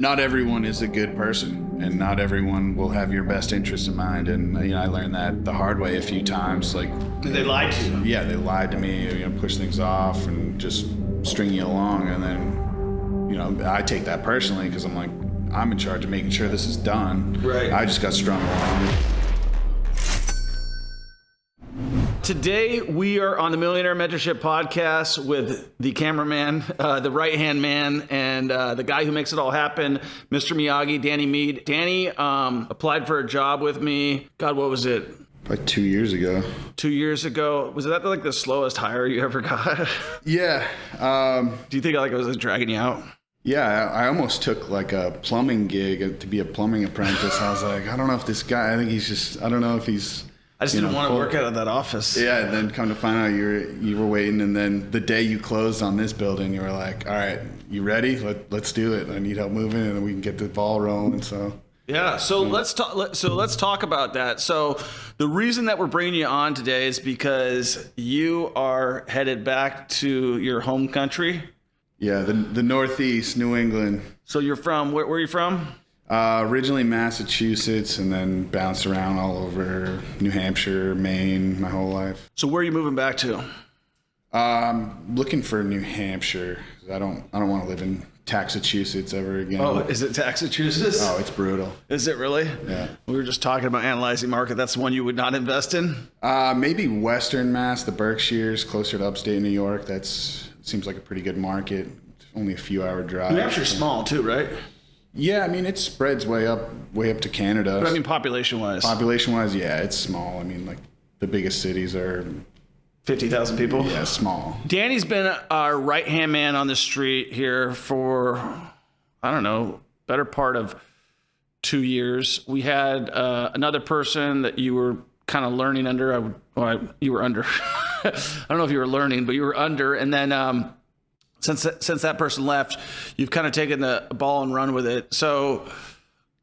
not everyone is a good person, and not everyone will have your best interest in mind. And I learned that the hard way a few times. Like, did they lie to you? Yeah, they lied to me. Push things off and just string you along. And then, I take that personally because I'm like, I'm in charge of making sure this is done. Right. I just got strung along. Today, we are on the Millionaire Mentorship podcast with the cameraman, the right-hand man, and the guy who makes it all happen, Mr. Miyagi, Danny Mead. Danny applied for a job with me. God, what was it? Like 2 years ago. 2 years ago. Was that like the slowest hire you ever got? Yeah. Do you think like I was dragging you out? Yeah, I almost took like a plumbing gig to be a plumbing apprentice. I was like, I don't know if this guy, I don't know if he's... I just didn't want to work out of that office. Yeah, and then come to find out you were waiting, and then the day you closed on this building, you were like, all right, you ready? Let's do it. I need help moving, and then we can get the ball rolling. So yeah, let's talk about that. So the reason that we're bringing you on today is because you are headed back to your home country. Yeah, the Northeast, New England. So you're from where are you from? Originally Massachusetts, and then bounced around all over New Hampshire, Maine, my whole life. So where are you moving back to? Looking for New Hampshire. I don't want to live in Massachusetts ever again. Oh, is it Massachusetts? Oh, it's brutal. Is it really? Yeah. We were just talking about analyzing market. That's one you would not invest in? Maybe Western Mass, the Berkshires, closer to upstate New York. Seems like a pretty good market. It's only a few hour drive. New Hampshire's small too, right? Yeah, I mean, it spreads way up to Canada. But I mean, population-wise? Population-wise, yeah, it's small. I mean, like, the biggest cities are... 50,000 people? Yeah, small. Danny's been our right-hand man on the street here for, I don't know, better part of 2 years. We had another person that you were kind of learning under. You were under. I don't know if you were learning, but you were under. And then... Since that person left, you've kind of taken the ball and run with it. So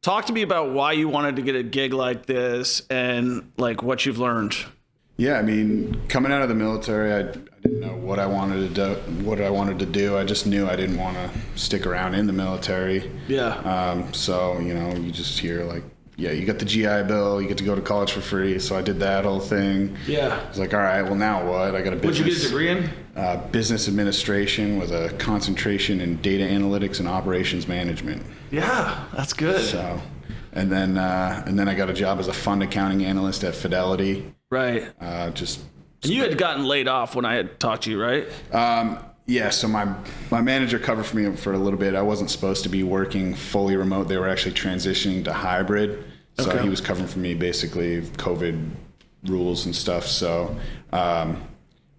talk to me about why you wanted to get a gig like this and like what you've learned. Yeah, I mean, coming out of the military, I didn't know what I wanted to do. I just knew I didn't want to stick around in the military. Yeah. So, you just hear like, yeah, you got the GI Bill, you get to go to college for free. So I did that whole thing. Yeah. I was like, all right, well, now what? I got a business. What'd you get a degree in? Business administration with a concentration in data analytics and operations management. Yeah, that's good. So, and then I got a job as a fund accounting analyst at Fidelity. Right. And you had gotten laid off when I had talked to you, right? Yeah, so my manager covered for me for a little bit. I wasn't supposed to be working fully remote. They were actually transitioning to hybrid. So Okay. He was covering for me basically COVID rules and stuff. So,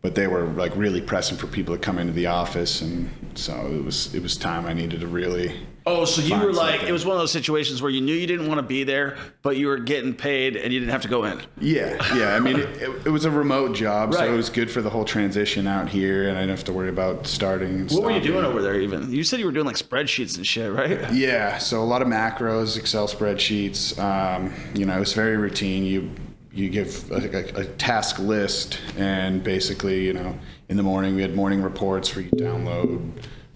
but they were like really pressing for people to come into the office. And so it was time I needed to really... Oh, so you find were like, something. it was one of those situations where you knew you didn't want to be there, but you were getting paid and you didn't have to go in. Yeah. I mean, it was a remote job, Right. so it was good for the whole transition out here, and I didn't have to worry about starting and What were you stopping. doing over there even? You said you were doing like spreadsheets and shit, right? Yeah, so a lot of macros, Excel spreadsheets. It was very routine. You give a task list, and basically, in the morning we had morning reports where you download,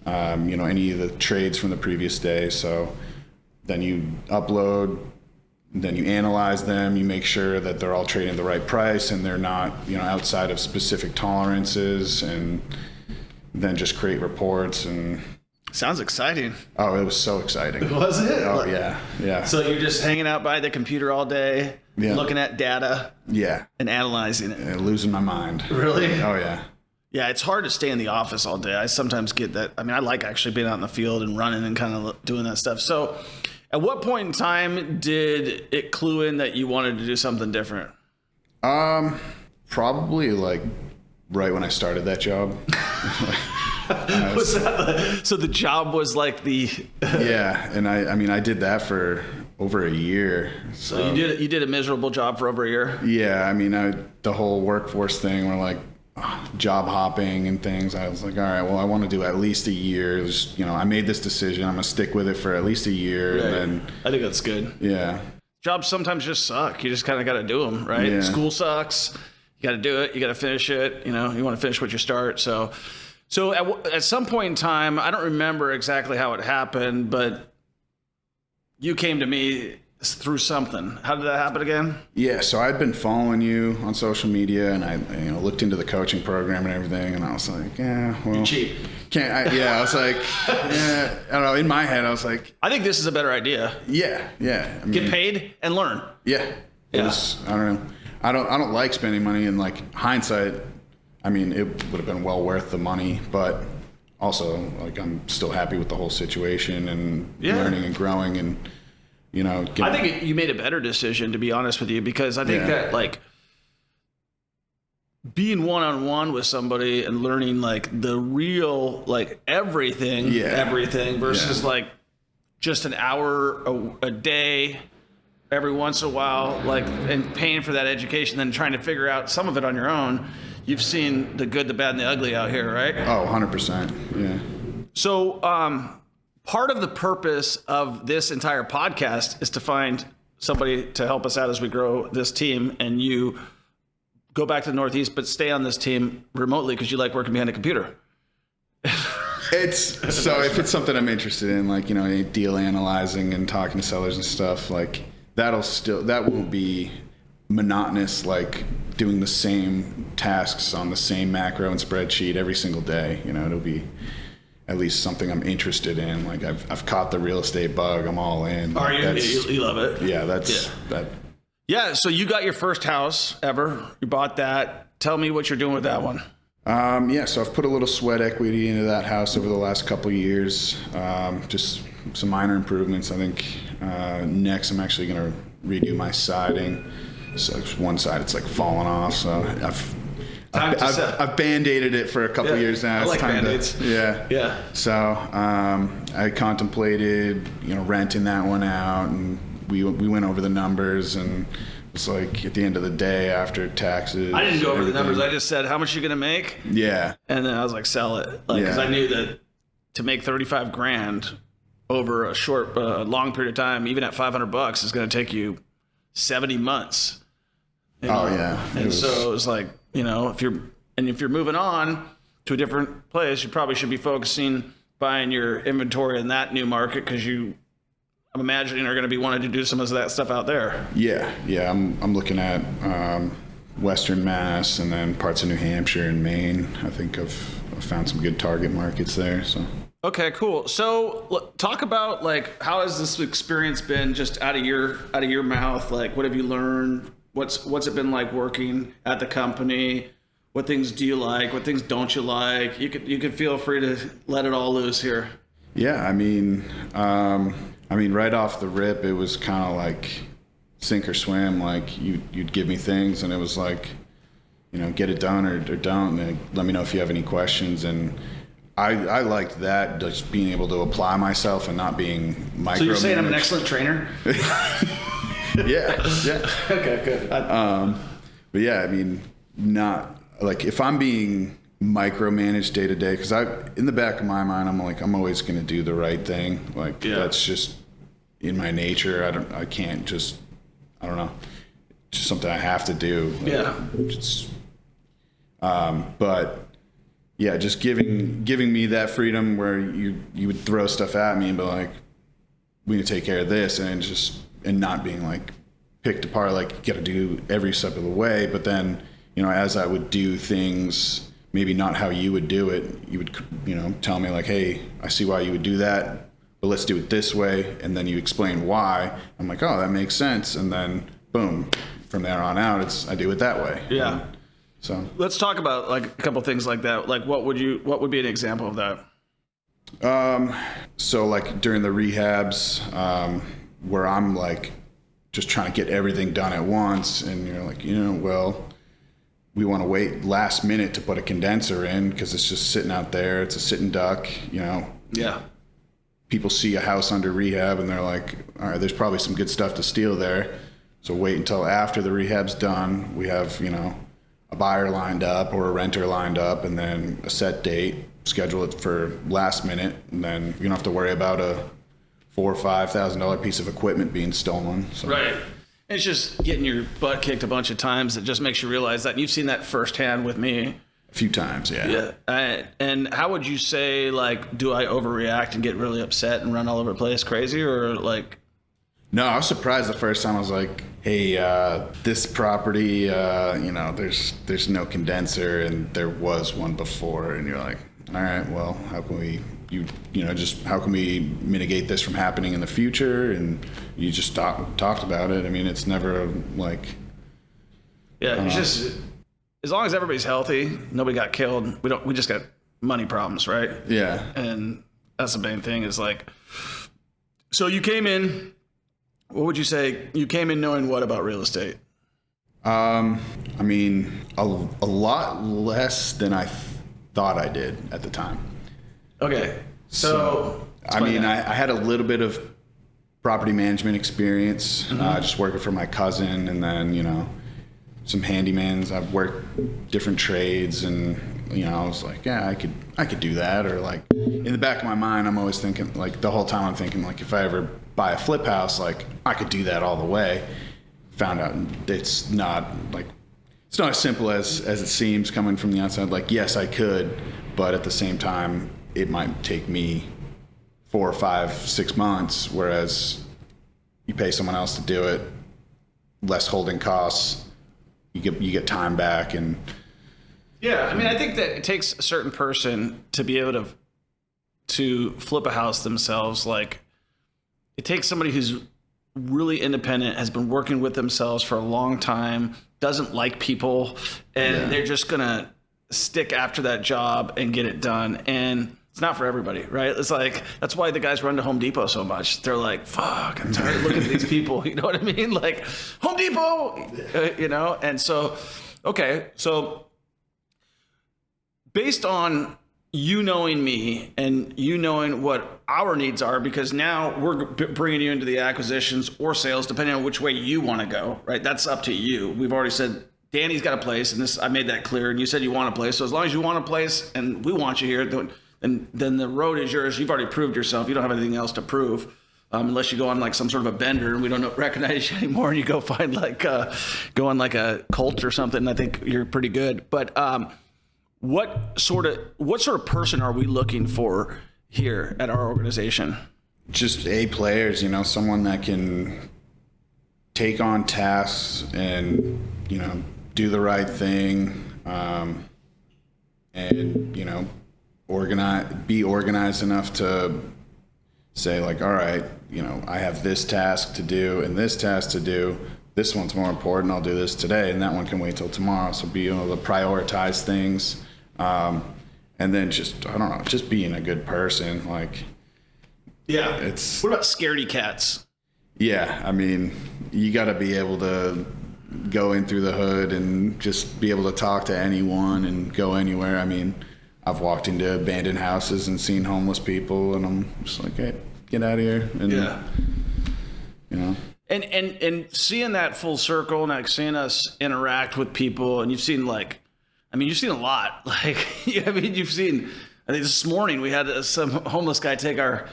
any of the trades from the previous day. So then you upload, then you analyze them. You make sure that they're all trading the right price and they're not, outside of specific tolerances, and then just create reports. And Sounds exciting. oh, it was so exciting. Was it? Oh yeah. So you're just hanging out by the computer all day, Yeah. looking at data Yeah, and analyzing it. and losing my mind. Really? Oh yeah. Yeah, it's hard to stay in the office all day. I sometimes get that. I mean, I like actually being out in the field and running and kind of doing that stuff. So at what point in time did it clue in that you wanted to do something different? Probably like right when I started that job. So the job was like the... Yeah, and I did that for over a year. So you did a miserable job for over a year? Yeah, the whole workforce thing, we're like job hopping and things. I was like, all right, well, I want to do at least a year. Just, I made this decision. I'm gonna stick with it for at least a year. Right. And then, I think that's good. yeah, Jobs sometimes just suck. You just kind of got to do them, right? Yeah. School sucks. You got to do it. You got to finish it. You want to finish what you start. So at some point in time, I don't remember exactly how it happened, but you came to me through something. How did that happen again? Yeah, so I'd been following you on social media, and I looked into the coaching program and everything, and I was like, yeah, well, You're cheap. I was like, yeah, I don't know. In my head, I was like, I think this is a better idea. yeah. I mean, Get paid and learn. Yeah. It was, I don't know. I don't like spending money, and like hindsight, I mean, it would have been well worth the money, but also like I'm still happy with the whole situation and learning and growing and, I think you made a better decision, to be honest with you, because I think that like being one-on-one with somebody and learning like the real, like everything versus like just an hour a day every once in a while, like, and paying for that education, then trying to figure out some of it on your own. You've seen the good, the bad, and the ugly out here, right? Oh, 100%. Yeah. So, part of the purpose of this entire podcast is to find somebody to help us out as we grow this team, and you go back to the Northeast, but stay on this team remotely because you like working behind a computer. If it's something I'm interested in, like, deal analyzing and talking to sellers and stuff, like that won't be monotonous, like doing the same tasks on the same macro and spreadsheet every single day. It'll be at least something I'm interested in. Like I've caught the real estate bug. I'm all in. Are you? You love it? Yeah, that. Yeah. So you got your first house ever. You bought that. Tell me what you're doing with that one. So I've put a little sweat equity into that house over the last couple of years. Just some minor improvements. I think next I'm actually going to redo my siding. So one side it's like falling off. So I've band-aided it for a couple of years now. I like band-aids. Yeah. So I contemplated, renting that one out, and we went over the numbers, and it's like at the end of the day after taxes. I didn't go over the numbers. I just said, how much are you going to make? Yeah. And then I was like, sell it. Because I knew that to make $35,000 over a long period of time, even at $500, is going to take you 70 months. Oh yeah. So it was like, if you're moving on to a different place, you probably should be focusing buying your inventory in that new market, because I'm imagining are going to be wanting to do some of that stuff out there. Yeah. I'm looking at Western Mass and then parts of New Hampshire and Maine. I think I've found some good target markets there. So. Okay, cool. So talk about like, how has this experience been, just out of your mouth? Like, what have you learned? What's it been like working at the company? What things do you like? What things don't you like? You could feel free to let it all loose here. Yeah, I mean, right off the rip, it was kind of like sink or swim. Like you'd give me things, and it was like, get it done or don't, and let me know if you have any questions. And I liked that, just being able to apply myself and not being micromanaged. So you're saying I'm an excellent trainer? Yeah. Okay, good. But yeah, I mean, not like if I'm being micromanaged day to day, because in the back of my mind, I'm like, I'm always going to do the right thing. Like that's just in my nature. I can't just, I don't know, just something I have to do. But yeah, just giving me that freedom where you would throw stuff at me and be like, we need to take care of this, and not being like picked apart, like you got to do every step of the way. But then, as I would do things, maybe not how you would do it, you would, tell me like, hey, I see why you would do that, but let's do it this way. And then you explain why. I'm like, oh, that makes sense. And then boom, from there on out, I do it that way. Yeah. And so let's talk about like a couple things like that. Like what would be an example of that? So like during the rehabs, where I'm like just trying to get everything done at once, and you're like, well, we want to wait last minute to put a condenser in because it's just sitting out there. It's a sitting duck, Yeah. People see a house under rehab and they're like, all right, there's probably some good stuff to steal there. So wait until after the rehab's done. We have, a buyer lined up or a renter lined up, and then a set date, schedule it for last minute. And then you don't have to worry about a $4,000 or $5,000 piece of equipment being stolen. So. Right. It's just getting your butt kicked a bunch of times that just makes you realize that. And you've seen that firsthand with me. A few times, yeah. Yeah. And how would you say, like, do I overreact and get really upset and run all over the place crazy? Or, like, No, I was surprised the first time. I was like, hey, this property, there's no condenser, and there was one before. And you're like, all right, well, how can we, how can we mitigate this from happening in the future? And you just talked about it. I mean, it's never like... Yeah, it's just, as long as everybody's healthy, nobody got killed, we just got money problems, right? Yeah. And that's the main thing is like, so you came in, what would you say? You came in knowing what about real estate? I mean, a lot less than I thought I did at the time. Okay. So I mean, I had a little bit of property management experience, just working for my cousin, and then, some handymans. I've worked different trades, and, I was like, yeah, I could do that. Or like in the back of my mind, I'm always thinking, like the whole time I'm thinking, like, if I ever buy a flip house, like I could do that all the way. Found out it's not as simple as it seems coming from the outside. Like, yes, I could, but at the same time, it might take me 4 or 5, 6 months, whereas you pay someone else to do it, less holding costs, you get time back. And yeah, I mean, I think that it takes a certain person to be able to flip a house themselves. Like, it takes somebody who's really independent, has been working with themselves for a long time, doesn't like people, and they're just gonna stick after that job and get it done. And it's not for everybody, right? It's like, that's why the guys run to Home Depot so much. They're like, fuck, I'm tired of looking at these people. You know what I mean? Like, Home Depot, And so, okay, so based on you knowing me and you knowing what our needs are, because now we're bringing you into the acquisitions or sales, depending on which way you want to go, right? That's up to you. We've already said Danny's got a place, and this, I made that clear, and you said you want a place. So as long as you want a place and we want you here, then the road is yours. You've already proved yourself. You don't have anything else to prove, unless you go on like some sort of a bender and we don't recognize you anymore, and you go find go on like a cult or something. I think you're pretty good. But what sort of person are we looking for here at our organization? Just A players, someone that can take on tasks and, do the right thing, and, be organized enough to say like, all right, I have this task to do and this task to do. This one's more important. I'll do this today, and that one can wait till tomorrow. So be able to prioritize things. And then just being a good person. Like, yeah, what about scaredy cats? Yeah. I mean, you got to be able to go in through the hood and just be able to talk to anyone and go anywhere. I mean, I've walked into abandoned houses and seen homeless people, and I'm just like, hey, get out of here. And, And seeing that full circle, and like seeing us interact with people, and you've seen you've seen a lot. Like, you've seen, I think this morning we had some homeless guy take a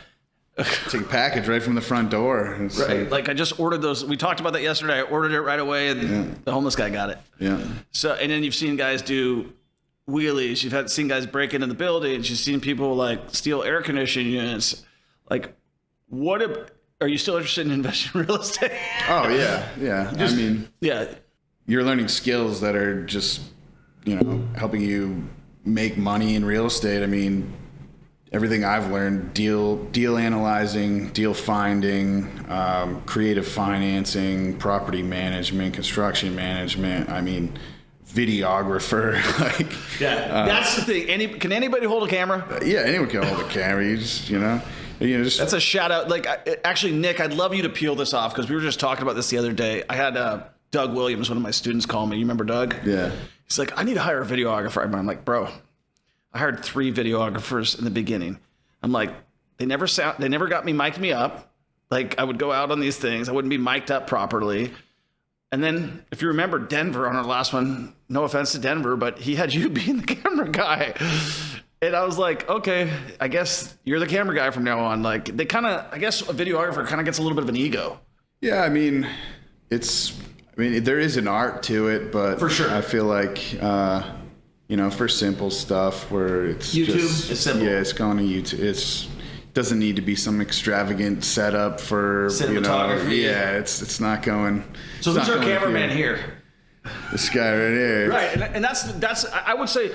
package right from the front door. Right. Like I just ordered those. We talked about that yesterday. I ordered it right away, and the homeless guy got it. Yeah. So, and then you've seen guys do wheelies. You've seen guys break into the buildings. You've seen people like steal air conditioning units. Like, are you still interested in investing in real estate? Oh yeah. You're learning skills that are just, helping you make money in real estate. I mean, everything I've learned, deal analyzing, deal finding, creative financing, property management, construction management. I mean, videographer. That's the thing. Can anybody hold a camera? Yeah, anyone can hold a camera. You just, that's a shout out. Like, actually, Nick, I'd love you to peel this off, because we were just talking about this the other day. I had Doug Williams, one of my students, call me. You remember Doug? Yeah. He's like, I need to hire a videographer. I'm like, bro, I hired 3 videographers in the beginning. I'm like, they never got me mic'd me up. Like, I would go out on these things, I wouldn't be mic'd up properly. And then, if you remember Denver on our last one, no offense to Denver, but he had you being the camera guy. And I was like, okay, I guess you're the camera guy from now on. Like, I guess a videographer kind of gets a little bit of an ego. Yeah, I mean, there is an art to it, but for sure, I feel like, for simple stuff where it's YouTube just, is simple. Yeah, it's going to YouTube. doesn't need to be some extravagant setup for cinematography. Yeah, it's not going. So who's our cameraman here? This guy right here. Right, and that's I would say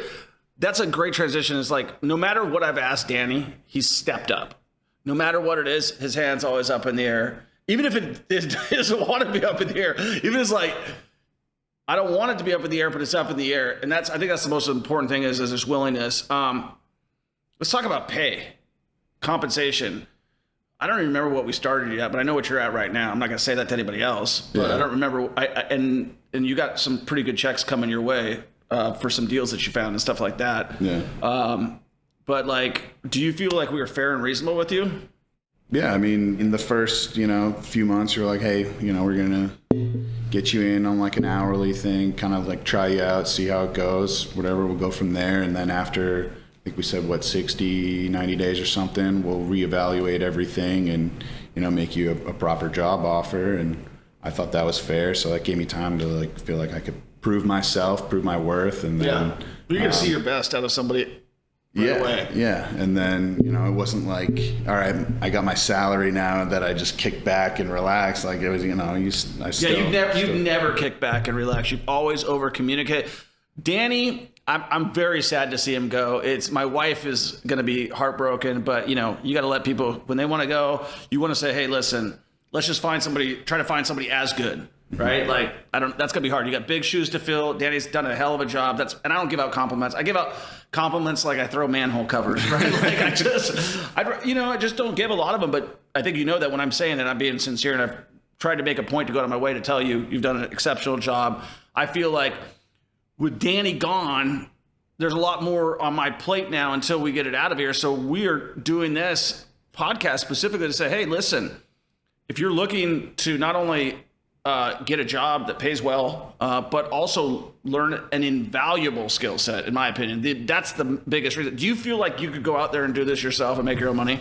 that's a great transition. Is like no matter what I've asked Danny, he's stepped up. No matter what it is, his hand's always up in the air. Even if it doesn't want to be up in the air, even if it's like, I don't want it to be up in the air, but it's up in the air. And I think that's the most important thing is this willingness. Let's talk about pay, compensation. I don't even remember what we started yet, but I know what you're at right now. I'm not going to say that to anybody else, but I don't remember. And you got some pretty good checks coming your way for some deals that you found and stuff like that. Yeah. But like, do you feel like we were fair and reasonable with you? Yeah, I mean, in the first, few months, you're like, hey, we're going to get you in on like an hourly thing, kind of like try you out, see how it goes, whatever, we'll go from there. And then after, I think we said, 60, 90 days or something, we'll reevaluate everything and, make you a proper job offer. And I thought that was fair. So that gave me time to like feel like I could prove myself, prove my worth. And then you're going to see your best out of somebody. Yeah. And then, it wasn't like, all right, I got my salary now that I just kick back and relax. Like it was, you've never kicked back and relax. You've always over communicate. Danny, I'm very sad to see him go. My wife is going to be heartbroken, but you got to let people, when they want to go, you want to say, hey, listen, let's just try to find somebody as good. Right? Like, that's gonna be hard. You got big shoes to fill. Danny's done a hell of a job. And I don't give out compliments. I give out compliments like I throw manhole covers, right? Like I just don't give a lot of them, but I think that when I'm saying it, I'm being sincere, and I've tried to make a point to go out of my way to tell you, you've done an exceptional job. I feel like with Danny gone, there's a lot more on my plate now until we get it out of here. So we're doing this podcast specifically to say, hey, listen, if you're looking to not only get a job that pays well, but also learn an invaluable skill set, in my opinion. That's the biggest reason. Do you feel like you could go out there and do this yourself and make your own money?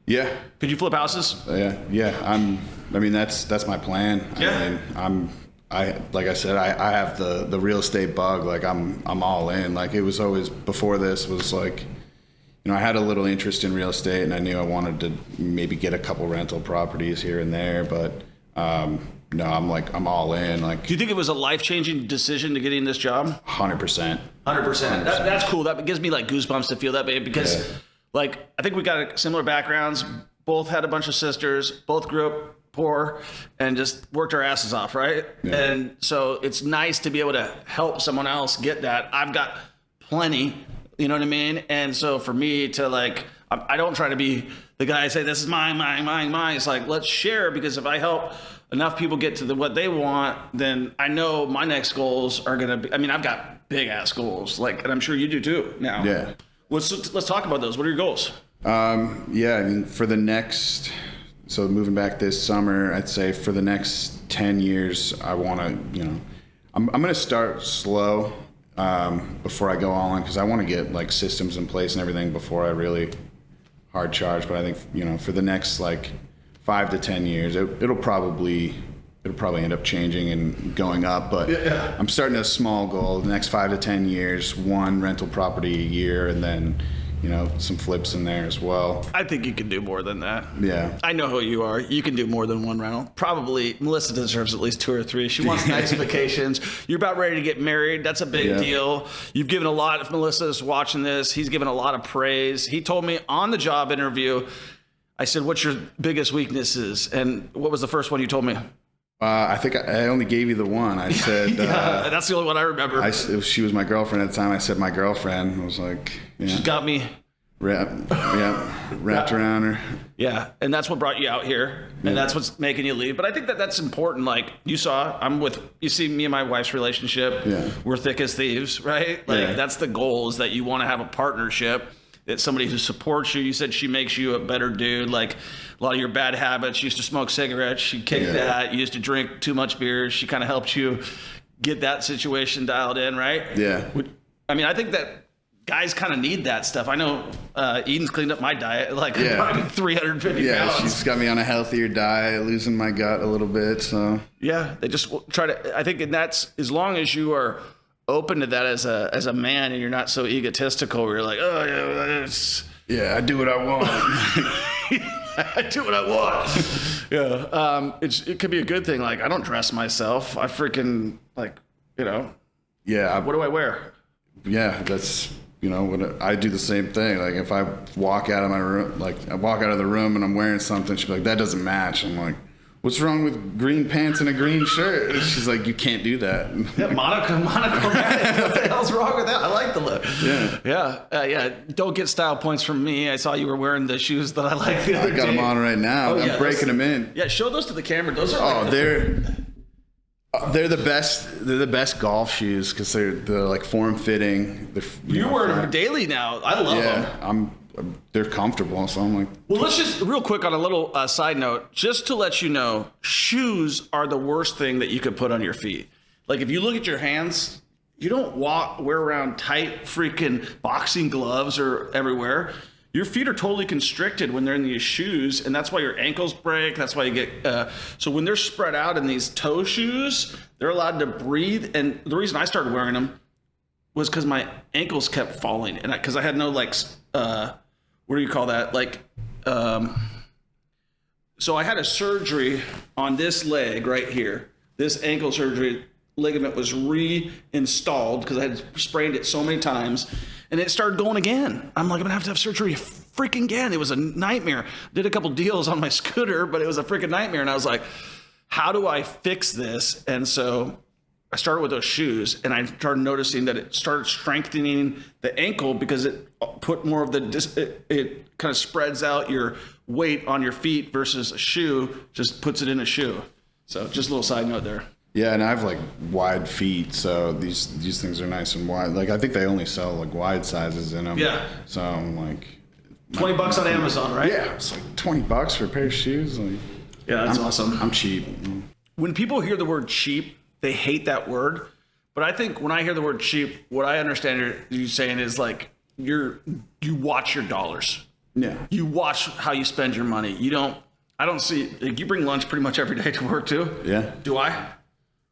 Yeah. Could you flip houses? Yeah. That's my plan. Yeah. Like I said, I have the real estate bug. Like I'm all in. Like it was always before this was like, I had a little interest in real estate and I knew I wanted to maybe get a couple rental properties here and there, but, no, I'm all in. Like, do you think it was a life-changing decision to getting this job? 100%. 100%. That's cool. That gives me like goosebumps to feel that way because, like, I think we got similar backgrounds. Both had a bunch of sisters. Both grew up poor and just worked our asses off, right? Yeah. And so it's nice to be able to help someone else get that. I've got plenty. You know what I mean? And so for me to like, I don't try to be the guy I say, this is mine. It's like, let's share, because if I help enough people get to what they want, then I know my next goals are going to be, I've got big ass goals, like, and I'm sure you do too now. Yeah. Let's talk about those. What are your goals? For the next, so moving back this summer, I'd say for the next 10 years, I want to, I'm going to start slow before I go all in, because I want to get like systems in place and everything before I really hard charge. But I think, for the next like 5 to 10 years, it'll probably end up changing and going up. But I'm starting a small goal. The next 5 to 10 years, 1 rental property a year, and then, some flips in there as well. I think you can do more than that. Yeah. I know who you are. You can do more than 1 rental. Probably Melissa deserves at least 2 or 3. She wants nice vacations. You're about ready to get married. That's a big deal. You've given a lot. If Melissa's watching this, he's given a lot of praise. He told me on the job interview, I said, what's your biggest weaknesses? And what was the first one you told me? I think I only gave you the one. I said... that's the only one I remember. She was my girlfriend at the time. I said my girlfriend. I was like... She's got me... wrapped around her. Yeah, and that's what brought you out here, and that's what's making you leave. But I think that's important. Like, you see me and my wife's relationship. Yeah. We're thick as thieves, right? Like, that's the goal, is that you want to have a partnership. It's somebody who supports you. You said she makes you a better dude. Like, a lot of your bad habits. You used to smoke cigarettes. She kicked that. You used to drink too much beer. She kind of helped you get that situation dialed in, right? Yeah. I think that guys kind of need that stuff. I know Eden's cleaned up my diet. Like, I'm 350 pounds. Yeah, she's got me on a healthier diet, losing my gut a little bit. So yeah, they just try to. I think, and that's as long as you are open to that as a man, and you're not so egotistical where you're like, oh yeah, I do what I want. I do what I want. Yeah. It could be a good thing. Like, I don't dress myself. I freaking, like, you know. Yeah. What do I wear? Yeah, that's, you know, what I do the same thing. Like, if I walk out of my room, like, I walk out of the room and I'm wearing something, she'll be like, that doesn't match. I'm like, what's wrong with green pants and a green shirt? And she's like, you can't do that. Yeah, monochromatic. What the hell's wrong with that? I like the look. Yeah. Don't get style points from me. I saw you were wearing the shoes that I like the other day. I got them on right now. Oh, I'm breaking them in. Yeah, show those to the camera. Those are like they're the best. They're the best golf shoes because they're like form fitting. You're wearing them daily now. I love them. They're comfortable, so I'm like. Well, let's just real quick on a little side note, just to let you know, shoes are the worst thing that you could put on your feet. Like, if you look at your hands, you don't wear around tight freaking boxing gloves or everywhere. Your feet are totally constricted when they're in these shoes, and that's why your ankles break. That's why you get so when they're spread out in these toe shoes, they're allowed to breathe. And the reason I started wearing them was because my ankles kept falling, and because I had no like what do you call that? Like, so I had a surgery on this leg right here. This ankle surgery ligament was reinstalled because I had sprained it so many times, and it started going again. I'm like, I'm gonna have to have surgery freaking again. It was a nightmare. Did a couple deals on my scooter, but it was a freaking nightmare. And I was like, how do I fix this? And so I started with those shoes, and I started noticing that it started strengthening the ankle because it put more of it kind of spreads out your weight on your feet versus a shoe, just puts it in a shoe. So just a little side note there. Yeah, and I have like wide feet, so these things are nice and wide. Like, I think they only sell like wide sizes in them. Yeah. So I'm like, $20 on Amazon, right? Yeah, it's like $20 for a pair of shoes. Like, yeah, that's awesome. I'm cheap. When people hear the word cheap, they hate that word. But I think when I hear the word cheap, what I understand you saying is like you watch your dollars. Yeah. You watch how you spend your money. I don't see, like, you bring lunch pretty much every day to work too. Yeah. Do I?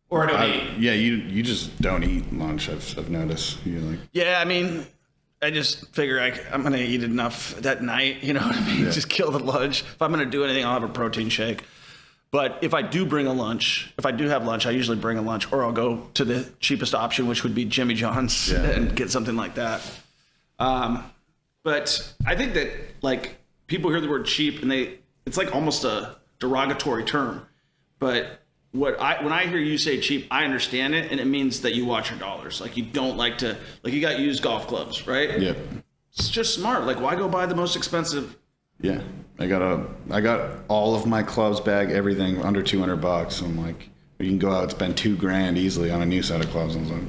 Or do I eat? Yeah, you just don't eat lunch. I've noticed. You're like. Yeah, I mean, I just figure I'm gonna eat enough that night. You know what I mean? Yeah. Just kill the lunch. If I'm gonna do anything, I'll have a protein shake. But if I do bring a lunch, if I do have lunch, I usually bring a lunch, or I'll go to the cheapest option, which would be Jimmy John's, and get something like that. But I think that, like, people hear the word cheap and it's like almost a derogatory term. But when I hear you say cheap, I understand it, and it means that you watch your dollars. Like, you don't like to, like, you got used golf clubs, right? Yep. It's just smart. Like, why go buy the most expensive? Yeah, I got all of my clubs bag, everything under $200. I'm like, you can go out and spend $2,000 easily on a new set of clubs. I was like,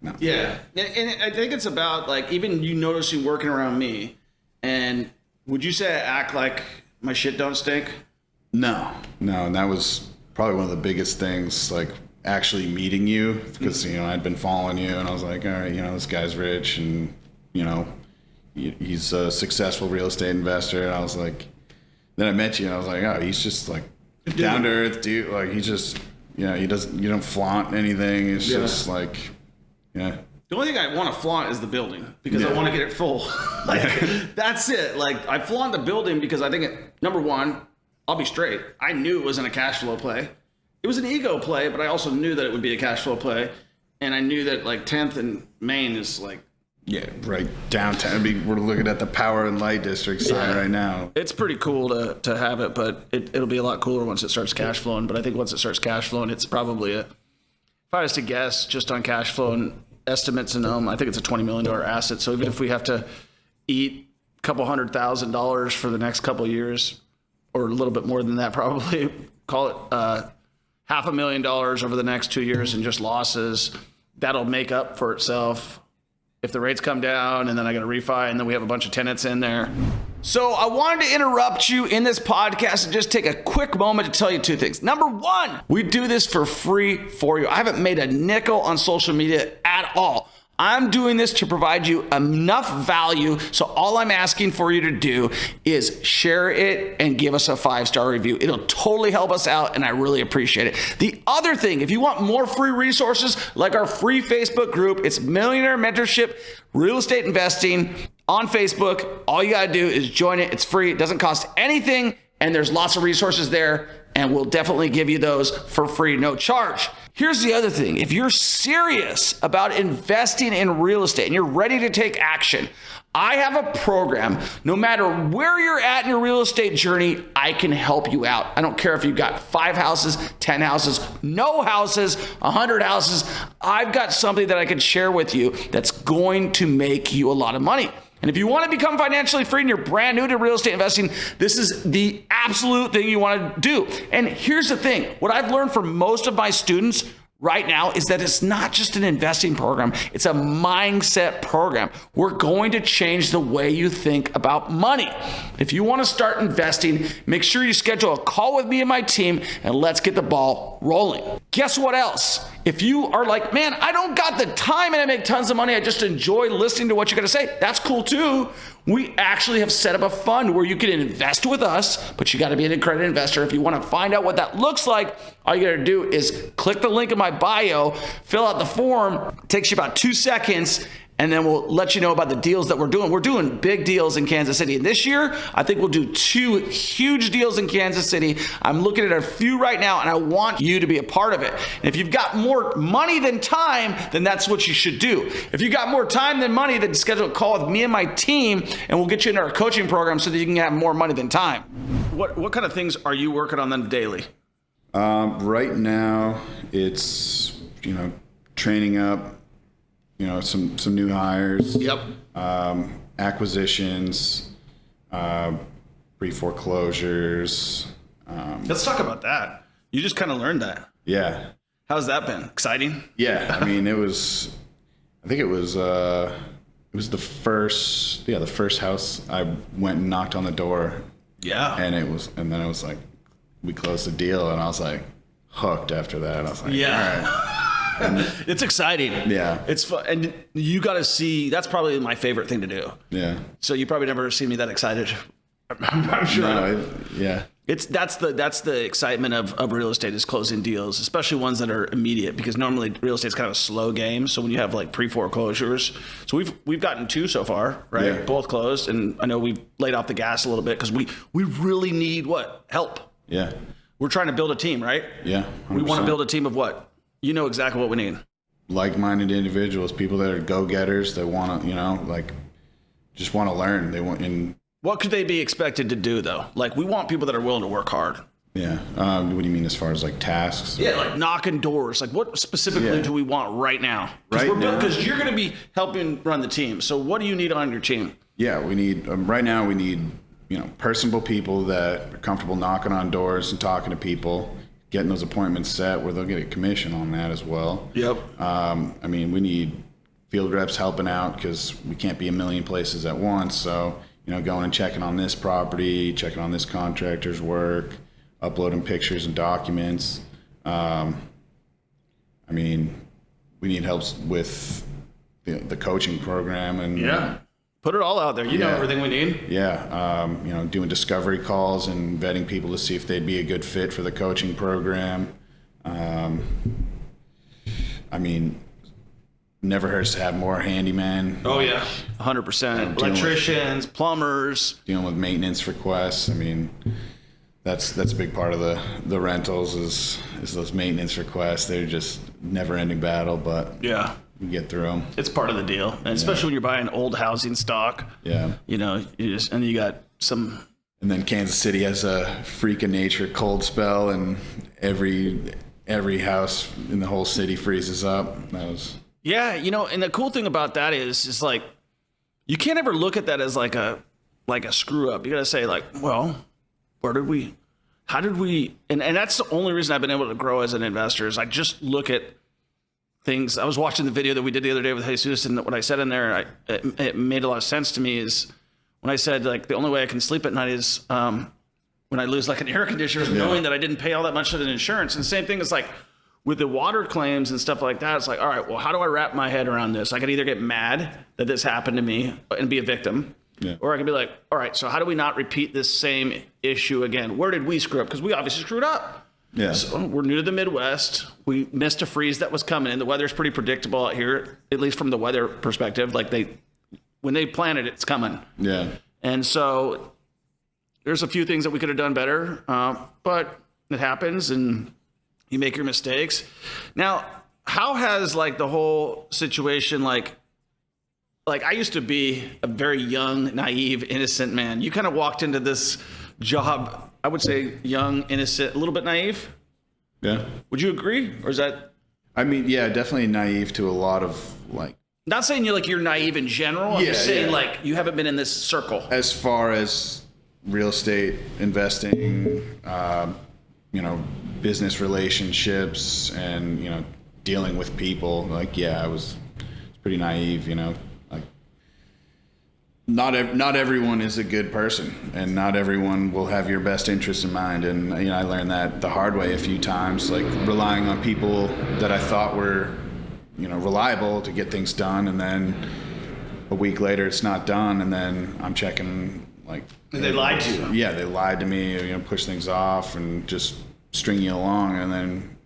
no. Yeah, and I think it's about, like, even you noticing working around me, and would you say I act like my shit don't stink? No, and that was probably one of the biggest things, like, actually meeting you, because, you know, I'd been following you, and I was like, all right, you know, this guy's rich, and, you know, he's a successful real estate investor. And I was like, then I met you, and I was like, oh, he's just like down to earth dude. Like, he just, you know, you don't flaunt anything. It's just like, yeah. The only thing I want to flaunt is the building, because I want to get it full. Like, that's it. Like, I flaunt the building because I think number one, I'll be straight, I knew it wasn't a cash flow play. It was an ego play, but I also knew that it would be a cash flow play. And I knew that, like, 10th and Main is like, yeah, right downtown. I mean, we're looking at the Power and Light District sign right now. It's pretty cool to have it, but it'll be a lot cooler once it starts cash flowing. But I think once it starts cash flowing, it's probably if I was to guess just on cash flow and estimates and I think it's a $20 million asset. So even if we have to eat a couple $100,000 for the next couple of years, or a little bit more than that, probably call it $500,000 over the next 2 years in just losses, that'll make up for itself. If the rates come down and then I got to refi and then we have a bunch of tenants in there. So I wanted to interrupt you in this podcast and just take a quick moment to tell you two things. Number one, we do this for free for you. I haven't made a nickel on social media at all. I'm doing this to provide you enough value. So all I'm asking for you to do is share it and give us a 5-star review. It'll totally help us out, and I really appreciate it. The other thing, if you want more free resources like our free Facebook group, it's Millionaire Mentorship, Real Estate Investing. on Facebook. All you got to do is join it. It's free. It doesn't cost anything. And there's lots of resources there. And we'll definitely give you those for free, no charge. Here's the other thing. If you're serious about investing in real estate and you're ready to take action, I have a program. No matter where you're at in your real estate journey, I can help you out. I don't care if you've got 5 houses, 10 houses, no houses, 100 houses. I've got something that I can share with you that's going to make you a lot of money. And if you want to become financially free and you're brand new to real estate investing, this is the absolute thing you want to do. And here's the thing. What I've learned from most of my students right now is that it's not just an investing program. It's a mindset program. We're going to change the way you think about money. If you want to start investing, make sure you schedule a call with me and my team and let's get the ball rolling. Guess what else? If you are like, man, I don't got the time and I make tons of money, I just enjoy listening to what you're going to say, that's cool too. We actually have set up a fund where you can invest with us, but you got to be an accredited investor. If you want to find out what that looks like, all you got to do is click the link in my bio, fill out the form. It takes you about 2 seconds, and then we'll let you know about the deals that we're doing. We're doing big deals in Kansas City. And this year, I think we'll do 2 huge deals in Kansas City. I'm looking at a few right now, and I want you to be a part of it. And if you've got more money than time, then that's what you should do. If you got more time than money, then schedule a call with me and my team, and we'll get you into our coaching program so that you can have more money than time. What kind of things are you working on then daily? Right now, it's, training up, some new hires. Yep. Acquisitions, pre-foreclosures. Let's talk about that. You just kind of learned that. Yeah. How's that been? Exciting? Yeah. I mean, it was the first house I went and knocked on the door. Yeah. And then it was like, we closed the deal and I was like hooked after that. And I was like, yeah. All right. It's exciting. Yeah. It's fun. And you got to see, that's probably my favorite thing to do. Yeah. So you probably never seen me that excited. I'm sure. No, yeah. That's the excitement of real estate is closing deals, especially ones that are immediate, because normally real estate's kind of a slow game. So when you have like pre-foreclosures, so we've gotten 2 so far, right? Yeah. Both closed, and I know we've laid off the gas a little bit because we really need help. Yeah. We're trying to build a team, right? Yeah. 100%. We want to build a team of what? You know exactly what we need. Like-minded individuals, people that are go-getters, that want to, just want to learn. They want in. What could they be expected to do though? Like, we want people that are willing to work hard. Yeah. What do you mean as far as like tasks? Yeah, like knocking doors. Like, what specifically do we want right now? Because you're going to be helping run the team. So what do you need on your team? Yeah, we need right now. We need personable people that are comfortable knocking on doors and talking to people, getting those appointments set where they'll get a commission on that as well. Yep. We need field reps helping out because we can't be a million places at once. So, going and checking on this property, checking on this contractor's work, uploading pictures and documents. We need help with the coaching program and put it all out there. You know everything we need. Yeah. Doing discovery calls and vetting people to see if they'd be a good fit for the coaching program. Never hurts to have more handyman. Oh yeah, 100%. Electricians, plumbers. Dealing with maintenance requests. That's a big part of the rentals is those maintenance requests. They're just never-ending battle, but yeah, you get through them. It's part of the deal, and especially when you're buying old housing stock. Yeah. You got some. And then Kansas City has a freak of nature cold spell, and every house in the whole city freezes up. That was. Yeah, and the cool thing about that is like, you can't ever look at that as like a screw up. You got to say like, well, how did we, and that's the only reason I've been able to grow as an investor is I just look at things. I was watching the video that we did the other day with Jesus, and what I said in there, it made a lot of sense to me is when I said like, the only way I can sleep at night is when I lose like an air conditioner, knowing that I didn't pay all that much of the insurance. And the same thing is like, with the water claims and stuff like that, it's like, all right, well, how do I wrap my head around this? I could either get mad that this happened to me and be a victim, or I could be like, all right, so how do we not repeat this same issue again? Where did we screw up? Because we obviously screwed up. Yeah. So we're new to the Midwest. We missed a freeze that was coming in. The weather's pretty predictable out here, at least from the weather perspective. Like when they plan it, it's coming. Yeah. And so there's a few things that we could have done better, but it happens and you make your mistakes. Now, how has like the whole situation, like I used to be a very young, naive, innocent man. You kind of walked into this job, I would say young, innocent, a little bit naive. Yeah. Would you agree? Or is that? I mean, yeah, definitely naive to a lot of like. Not saying you're naive in general. I'm just saying like you haven't been in this circle. As far as real estate investing, business relationships, and dealing with people, like I was pretty naive. Like not everyone is a good person, and not everyone will have your best interest in mind. And I learned that the hard way a few times, like relying on people that I thought were reliable to get things done, and then a week later it's not done, and then I'm checking like they lied to you. Yeah, they lied to me, push things off and just string you along, and then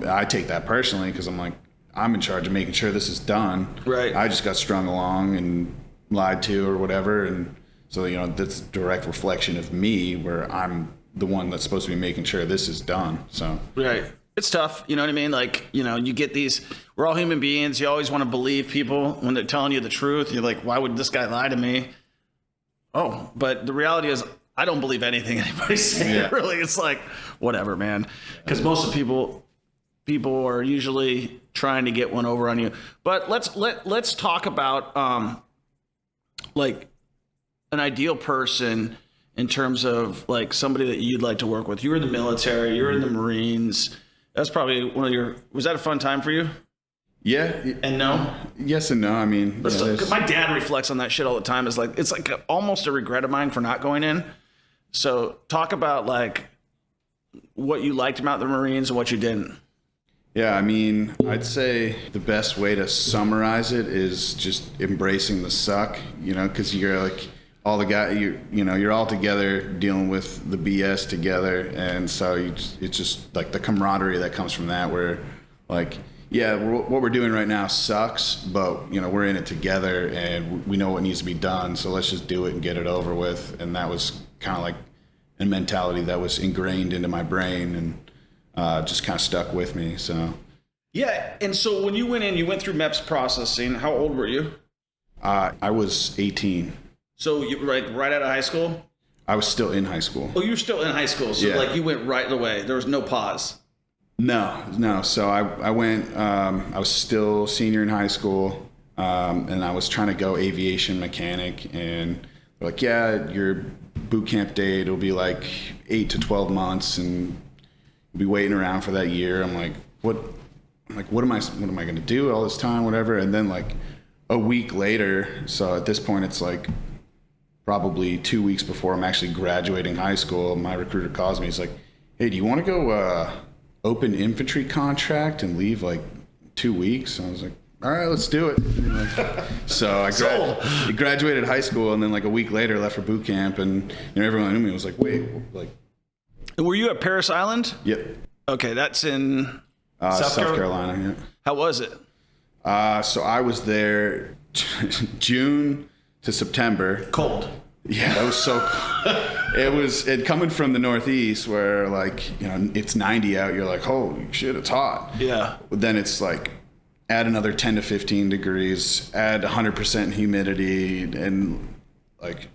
I take that personally because I'm like, I'm in charge of making sure this is done. Right. I just got strung along and lied to or whatever, and so that's a direct reflection of me, where I'm the one that's supposed to be making sure this is done. So right. It's tough, you know what I mean? Like, you get these, we're all human beings. You always want to believe people when they're telling you the truth. You're like, why would this guy lie to me? Oh, but the reality is I don't believe anything anybody's saying. Yeah. Really. It's like, whatever, man. Because most of people are usually trying to get one over on you. But let's talk about like an ideal person in terms of like somebody that you'd like to work with. You were in the military, you were in the Marines. That's probably was that a fun time for you? Yeah. And no? Yes and no. I mean, my dad reflects on that shit all the time. It's like almost a regret of mine for not going in. So talk about like what you liked about the Marines and what you didn't. Yeah, I mean, I'd say the best way to summarize it is just embracing the suck, because you're like all the guys, you're all together dealing with the BS together. And so it's just like the camaraderie that comes from that, where like, what we're doing right now sucks, but we're in it together and we know what needs to be done. So let's just do it and get it over with. And that was kind of like a mentality that was ingrained into my brain and just kind of stuck with me. So. Yeah. And so when you went in, you went through MEPS processing. How old were you? I was 18. So you right out of high school? I was still in high school. Oh, you were still in high school. So like you went right away. There was no pause. No. So I went, I was still senior in high school. And I was trying to go aviation mechanic, and they're like, your boot camp date will be like 8 to 12 months and you'll be waiting around for that year. I'm like, what am I going to do all this time, whatever. And then like a week later, so at this point it's like probably 2 weeks before I'm actually graduating high school, my recruiter calls me. He's like, hey, do you want to go open infantry contract and leave like 2 weeks? And I was like, all right, let's do it. So I graduated high school, and then like a week later left for boot camp, and everyone knew me was like, wait, like. Were you at Parris Island? Yep. Okay, that's in South Carolina. Yeah. How was it? So I was there June to September. Cold. Yeah, that was so cold. It coming from the Northeast where like, it's 90 out. You're like, holy shit, it's hot. Yeah. But then it's like, add another 10 to 15 degrees, add 100% humidity. And like,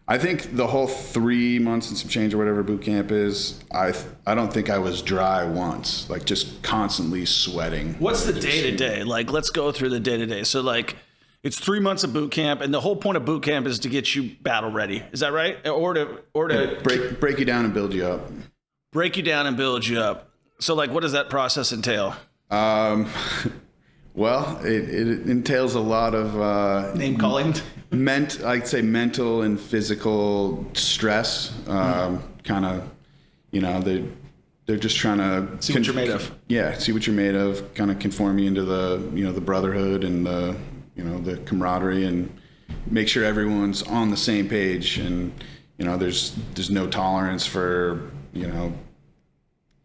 I think the whole 3 months and some change or whatever boot camp is, I don't think I was dry once, like just constantly sweating. What's the day-to-day? Like, let's go through the day-to-day. So like, it's 3 months of boot camp, and the whole point of boot camp is to get you battle ready. Is that right? Or to break you down and build you up. Break you down and build you up. So like, what does that process entail? Well, it entails a lot of name calling. I'd say mental and physical stress. Kind of, they're just trying to see what you're made of. Yeah, see what you're made of. Kind of conform you into the the brotherhood and the camaraderie, and make sure everyone's on the same page. And there's no tolerance for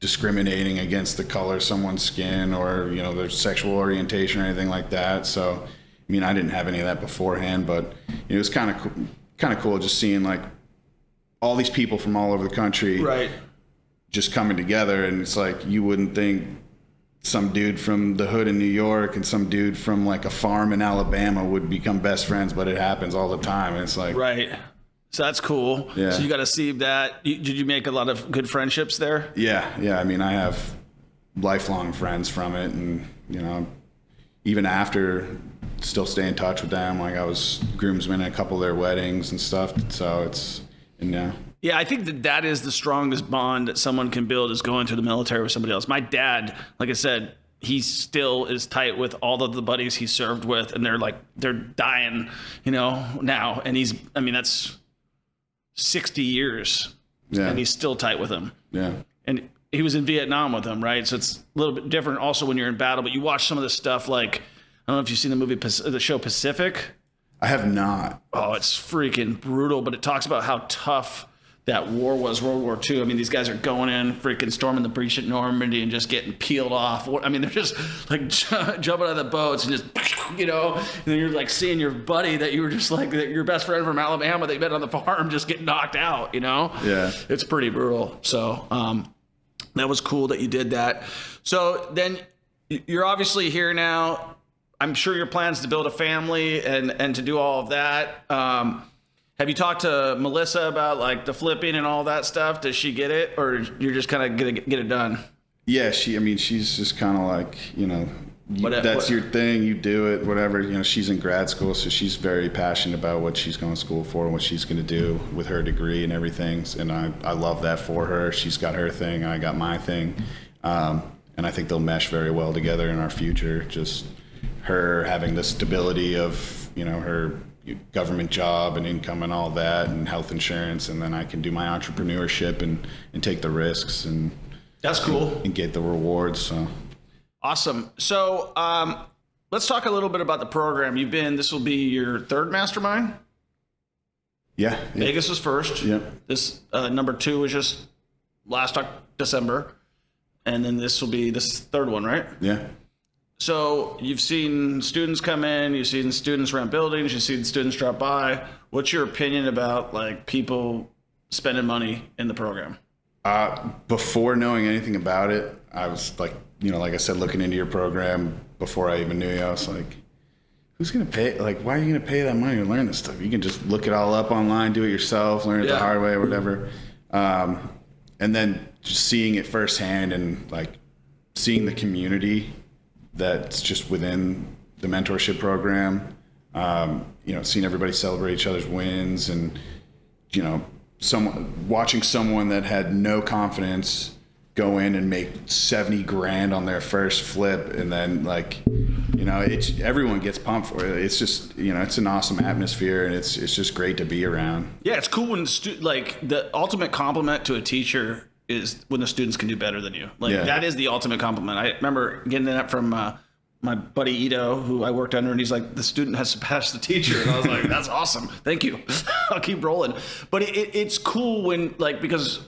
discriminating against the color of someone's skin or their sexual orientation or anything like that. So I mean, I didn't have any of that beforehand, but it was kind of cool just seeing like all these people from all over the country, right, just coming together. And it's like, you wouldn't think some dude from the hood in New York and some dude from like a farm in Alabama would become best friends, but it happens all the time. And it's like, right. So that's cool. Yeah. So you got to see that. Did you make a lot of good friendships there? Yeah. I mean, I have lifelong friends from it, and even after, still stay in touch with them. Like, I was groomsman at a couple of their weddings and stuff. So Yeah, I think that is the strongest bond that someone can build, is going through the military with somebody else. My dad, like I said, he still is tight with all of the buddies he served with, and they're dying, now. And that's 60 years, and he's still tight with them. Yeah. And he was in Vietnam with them, right? So it's a little bit different also when you're in battle, but you watch some of the stuff like, I don't know if you've seen the show Pacific. I have not. Oh, it's freaking brutal, but it talks about how tough that war was, World War II. I mean, these guys are going in, freaking storming the breach at Normandy and just getting peeled off. I mean, they're just like jumping out of the boats and just, and then you're like seeing your buddy that you were just like, your best friend from Alabama that you met on the farm just get knocked out, Yeah. It's pretty brutal. So that was cool that you did that. So then you're obviously here now. I'm sure your plans to build a family and to do all of that. Have you talked to Melissa about like the flipping and all that stuff? Does she get it, or you're just kind of gonna get it done? Yeah, she's just kind of like, that's your thing, you do it, whatever. She's in grad school, so she's very passionate about what she's going to school for and what she's going to do with her degree and everything. And I love that for her. She's got her thing, I got my thing. And I think they'll mesh very well together in our future. Just her having the stability of, her government job and income and all that, and health insurance, and then I can do my entrepreneurship and take the risks, and that's cool, and get the rewards. So awesome. So let's talk a little bit about the program. This will be your third mastermind. Yeah. Vegas was first. Yep. This number 2 was just last December, and then this will be this third one, right? Yeah. So you've seen students come in, you've seen students rent buildings, you've seen students drop by. What's your opinion about like people spending money in the program? Before knowing anything about it, I was like, like I said, looking into your program before I even knew you. I was like, who's going to pay? Like, why are you going to pay that money to learn this stuff? You can just look it all up online, do it yourself, learn it the hard way or whatever. And then just seeing it firsthand and like seeing the community that's just within the mentorship program, seeing everybody celebrate each other's wins, and watching someone that had no confidence go in and make 70 grand on their first flip, and then everyone gets pumped for it. It's just it's an awesome atmosphere, and it's just great to be around. Yeah, it's cool when the ultimate compliment to a teacher is when the students can do better than you. That is the ultimate compliment. I remember getting that from my buddy Ito, who I worked under, and he's like, the student has surpassed the teacher. And I was like, that's awesome. Thank you. I'll keep rolling. But it's cool when, because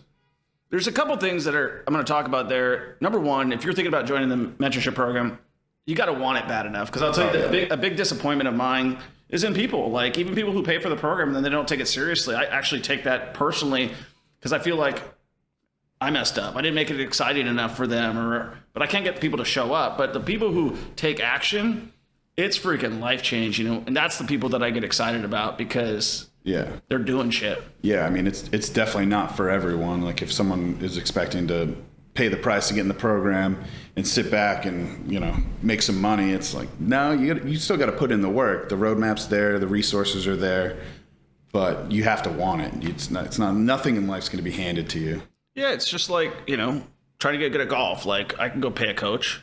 there's a couple things that I'm going to talk about there. Number one, if you're thinking about joining the mentorship program, you got to want it bad enough. Because I'll tell you, a big disappointment of mine is in people. Like, even people who pay for the program and then they don't take it seriously. I actually take that personally, because I feel like I messed up. I didn't make it exciting enough for them, but I can't get people to show up. But the people who take action, it's freaking life change, and that's the people that I get excited about, because they're doing shit. Yeah, I mean, it's definitely not for everyone. Like, if someone is expecting to pay the price to get in the program and sit back and make some money, it's like, no, you still got to put in the work. The roadmap's there, the resources are there, but you have to want it. It's not nothing in life's going to be handed to you. Yeah, it's just like, trying to get good at golf. Like, I can go pay a coach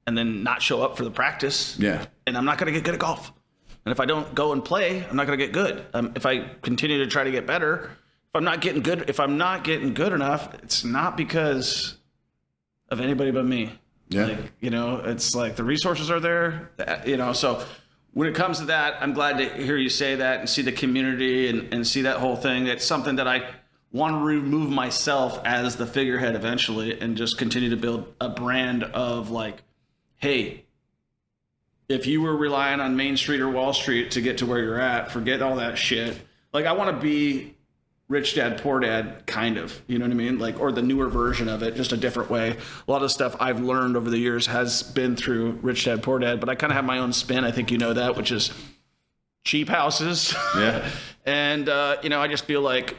and then not show up for the practice. Yeah. And I'm not going to get good at golf. And if I don't go and play, I'm not going to get good. If I continue to try to get better, if I'm not getting good enough, it's not because of anybody but me. Yeah. It's like the resources are there, so when it comes to that, I'm glad to hear you say that and see the community and see that whole thing. It's something that I want to remove myself as the figurehead eventually, and just continue to build a brand of like, hey, if you were relying on Main Street or Wall Street to get to where you're at, forget all that shit. Like, I want to be Rich Dad, Poor Dad, kind of, you know what I mean? Like, or the newer version of it, just a different way. A lot of stuff I've learned over the years has been through Rich Dad, Poor Dad, but I kind of have my own spin. I think you know that, which is cheap houses. Yeah. And, you know, I just feel like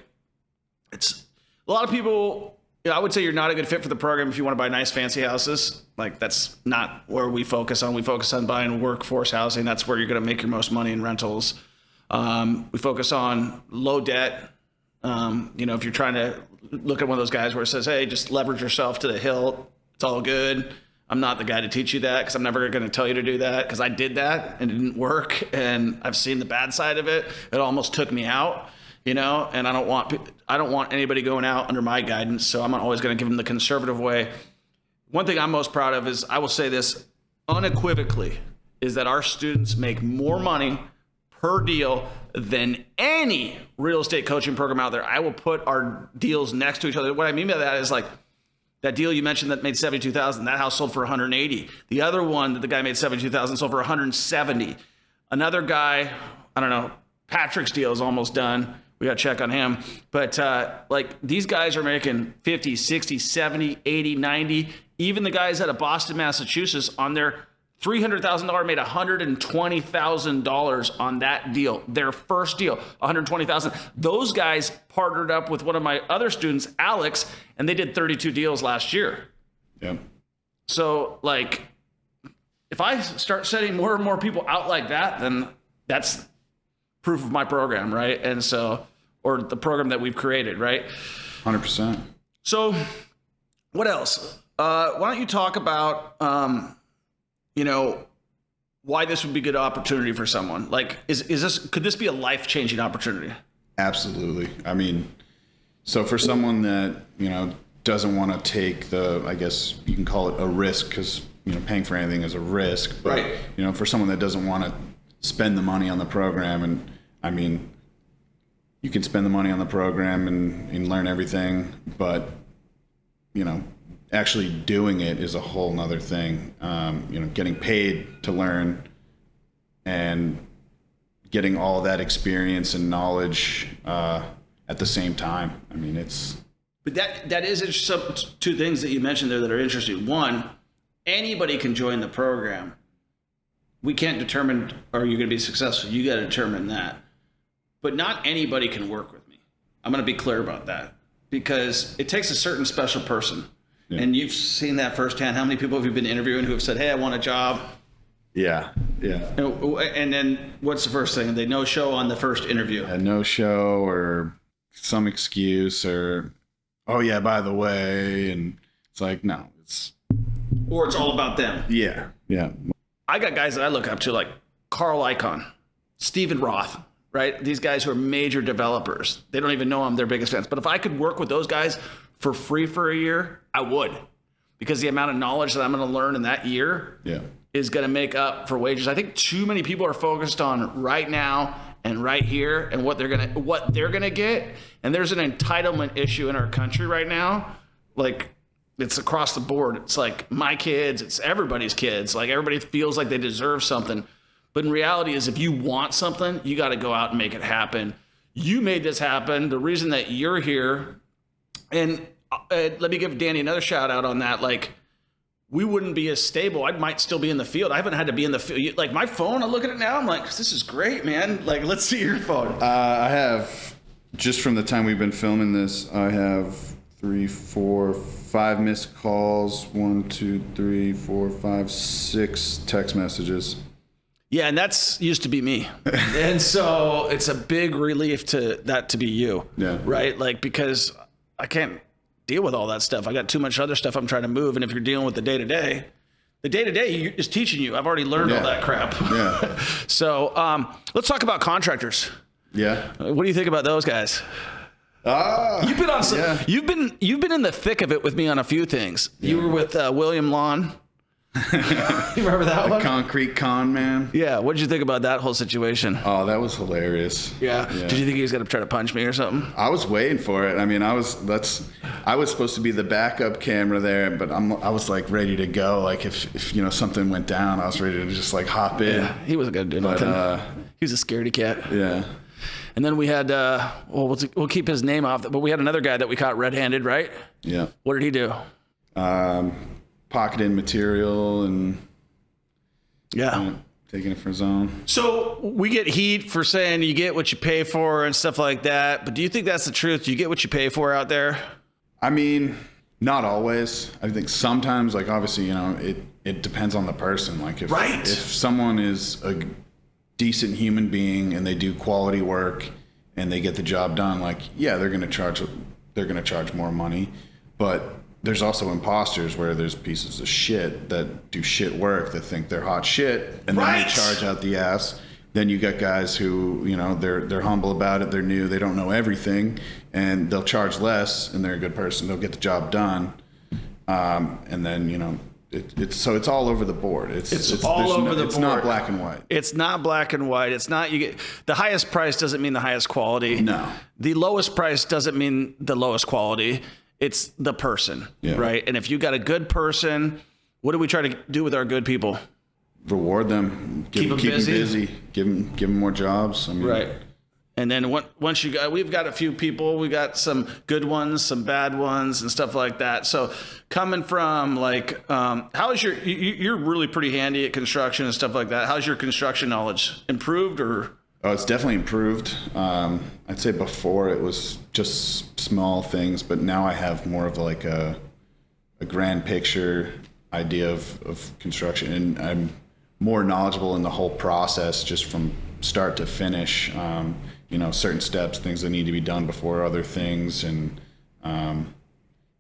it's a lot of people, you know, I would say you're not a good fit for the program if you want to buy nice, fancy houses. Like, that's not where we focus on. We focus on buying workforce housing. That's where you're going to make your most money in rentals. We focus on low debt. You know, if you're trying to look at one of those guys where it says, hey, just leverage yourself to the hilt, it's all good. I'm not the guy to teach you that, because I'm never going to tell you to do that, because I did that and it didn't work, and I've seen the bad side of it. It almost took me out, you know, and I don't want anybody going out under my guidance, so I'm always going to give them the conservative way. One thing I'm most proud of is, I will say this unequivocally, is that our students make more money per deal than any real estate coaching program out there. I will put our deals next to each other. What I mean by that is, like, that deal you mentioned that made $72,000, that house sold for $180. The other one that the guy made $72,000 sold for $170. Another guy, I don't know, Patrick's deal is almost done. We got to check on him. But like, these guys are making 50, 60, 70, 80, 90. Even the guys out of Boston, Massachusetts, on their $300,000 made $120,000 on that deal. Their first deal, $120,000. Those guys partnered up with one of my other students, Alex, and they did 32 deals last year. Yeah. So, like, if I start setting more and more people out like that, then that's proof of my program, right? And so, or the program that we've created, right? 100%. So, what else? Why don't you talk about, you know, why this would be a good opportunity for someone? Like, could this be a life-changing opportunity? Absolutely. I mean, so for someone that, you know, doesn't want to take the, I guess you can call it a risk, because, you know, paying for anything is a risk. But, right. You know, for someone that doesn't want to spend the money on the program, and I mean, you can spend the money on the program and learn everything, but, you know, actually doing it is a whole nother thing. You know, getting paid to learn and getting all that experience and knowledge at the same time. I mean, it's. But that is some two things that you mentioned there that are interesting. One, anybody can join the program. We can't determine, are you going to be successful? You got to determine that. But not anybody can work with me. I'm going to be clear about that, because it takes a certain special person. Yeah. And you've seen that firsthand. How many people have you been interviewing who have said, hey, I want a job? Yeah. And then what's the first thing? They no show on the first interview. A no show, or some excuse, or, oh yeah, by the way. And it's like, no, or it's all about them. Yeah. I got guys that I look up to, like Carl Icahn, Stephen Roth, right? These guys who are major developers. They don't even know I'm their biggest fans. But if I could work with those guys for free for a year, I would, because the amount of knowledge that I'm going to learn in that year is going to make up for wages. I think too many people are focused on right now and right here and what they're going to get. And there's an entitlement issue in our country right now. Like, it's across the board. It's like my kids, it's everybody's kids. Like, everybody feels like they deserve something. But in reality is, if you want something, you got to go out and make it happen. You made this happen. The reason that you're here, and let me give Danny another shout out on that. Like, we wouldn't be as stable. I might still be in the field. I haven't had to be in the field. Like, my phone, I look at it now, I'm like, this is great, man. Like, let's see your phone. I have, just from the time we've been filming this, I have 3, 4, 5 missed calls, 1, 2, 3, 4, 5, 6 text messages. Yeah, and that's used to be me. And so it's a big relief to be you. Yeah. Right? Like, because I can't deal with all that stuff. I got too much other stuff I'm trying to move. And if you're dealing with the day-to-day is teaching you. I've already learned all that crap. Yeah. So let's talk about contractors. Yeah. What do you think about those guys? You've been on some. Yeah. You've been in the thick of it with me on a few things. Yeah. You were with William Lawn. You remember that one? Concrete con man. Yeah. What did you think about that whole situation? Oh, that was hilarious. Yeah. Did you think he was going to try to punch me or something? I was waiting for it. I mean, I was supposed to be the backup camera there, but I was like ready to go. Like if something went down, I was ready to just like hop in. Yeah. He wasn't going to do nothing. He was a scaredy cat. Yeah. And then we had, we'll keep his name off, but we had another guy that we caught red-handed, right? Yeah. What did he do? Pocketing material and Yeah. taking it for his own. So we get heat for saying you get what you pay for and stuff like that. But do you think that's the truth? Do you get what you pay for out there? I mean, not always. I think sometimes, like obviously, it depends on the person. Like if someone is a decent human being and they do quality work and they get the job done, like yeah, they're gonna charge more money. But there's also imposters where there's pieces of shit that do shit work that think they're hot shit and then they charge out the ass. Then you got guys who, they're humble about it, they're new, they don't know everything, and they'll charge less and they're a good person, they'll get the job done. And then, it's all over the board. It's all over the board. It's not black and white. It's not black and white. It's not, you get the highest price doesn't mean the highest quality. No. The lowest price doesn't mean the lowest quality. It's the person, right? And if you got a good person, what do we try to do with our good people? Reward them, keep them busy, give them more jobs. I mean, right. And then once we've got a few people, we got some good ones, some bad ones, and stuff like that. So coming from like, how is you're really pretty handy at construction and stuff like that. How's your construction knowledge? Improved or? Oh, it's definitely improved. I'd say before it was just small things, but now I have more of like a grand picture idea of construction, and I'm more knowledgeable in the whole process, just from start to finish. Certain steps, things that need to be done before other things, and